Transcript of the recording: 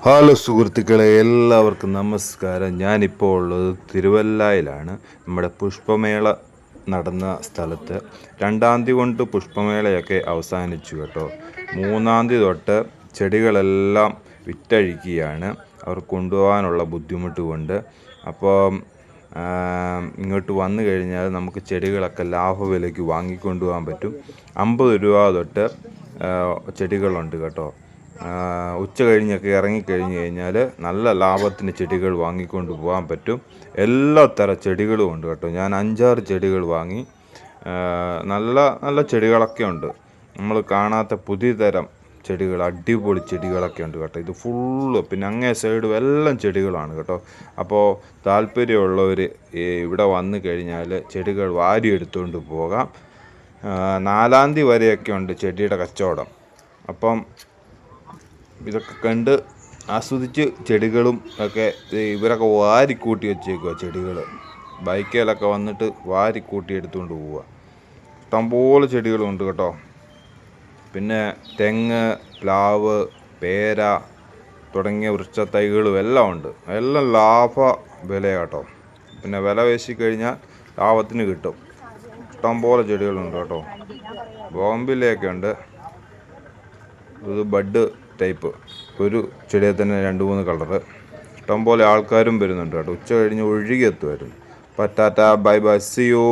Hello സുഹൃത്തുക്കളെ, എല്ലാവർക്കും നമസ്കാരം. ഞാനിപ്പോൾ ഉള്ളത് തിരുവല്ലയിലാണ്. നമ്മുടെ പുഷ്പമേള നടന്ന സ്ഥലത്ത് 2-ാം തീയതി കൊണ്ട് പുഷ്പമേളയൊക്കെ അവസാനിച്ചു കേട്ടോ. 3-ാം തീയതി തൊട്ട് ചെടികളെല്ലാം വിറ്റഴിക്കുകയാണ്, അവർ കൊണ്ടുപോകാനുള്ള ബുദ്ധിമുട്ട് കൊണ്ട്. അപ്പോൾ ഇങ്ങോട്ട് വന്നു കഴിഞ്ഞാൽ നമുക്ക് ചെടികളൊക്കെ ലാഭവിലയ്ക്ക് വാങ്ങിക്കൊണ്ടു പോകാൻ പറ്റും. 50 രൂപ തൊട്ട് ചെടികളുണ്ട് കേട്ടോ. ഉച്ച കഴിഞ്ഞൊക്കെ ഇറങ്ങിക്കഴിഞ്ഞ് കഴിഞ്ഞാൽ നല്ല ലാഭത്തിന് ചെടികൾ വാങ്ങിക്കൊണ്ട് പോകാൻ പറ്റും. എല്ലാ തരം ചെടികളും ഉണ്ട് കേട്ടോ. ഞാൻ 5-6 ചെടികൾ വാങ്ങി. നല്ല നല്ല ചെടികളൊക്കെ ഉണ്ട്. നമ്മൾ കാണാത്ത പുതിയ തരം ചെടികൾ, അടിപൊളി ചെടികളൊക്കെ ഉണ്ട് കേട്ടോ. ഇത് ഫുള്ള്, പിന്നെ അങ്ങേ സൈഡും എല്ലാം ചെടികളാണ് കേട്ടോ. അപ്പോൾ താല്പര്യമുള്ളവർ ഇവിടെ വന്നു കഴിഞ്ഞാൽ ചെടികൾ വാരി എടുത്തുകൊണ്ട് പോകാം. 4-ാം തീയതി വരെയൊക്കെ ഉണ്ട് ചെടിയുടെ കച്ചവടം. അപ്പം ഇതൊക്കെ കണ്ട് ആസ്വദിച്ച് ചെടികളും ഒക്കെ ഇവരൊക്കെ വാരിക്കൂട്ടി വെച്ചേക്കുക. ചെടികൾ ബൈക്കിലൊക്കെ വന്നിട്ട് വാരിക്കൂട്ടി എടുത്തുകൊണ്ട് പോവുക. ഇഷ്ടംപോലെ ചെടികളുണ്ട് കേട്ടോ. പിന്നെ തെങ്ങ്, പ്ലാവ്, പേര തുടങ്ങിയ വൃക്ഷത്തൈകളും എല്ലാം ഉണ്ട്. എല്ലാം ലാഭ വില കേട്ടോ. പിന്നെ വില പേശിക്കഴിഞ്ഞാൽ ലാഭത്തിന് കിട്ടും. ഇഷ്ടംപോലെ ചെടികളുണ്ട് കേട്ടോ. ബോംബിലൊക്കെ ഉണ്ട്. ഇത് ബഡ് ടൈപ്പ്, ഒരു ചെടിയിൽ തന്നെ 2-3 കളറ്. ഇഷ്ടംപോലെ ആൾക്കാരും വരുന്നുണ്ട് കേട്ടോ. ഉച്ച കഴിഞ്ഞ് ഒഴുകി എത്തുമായിരുന്നു. പറ്റാറ്റ, ബൈ ബൈ, സി യു.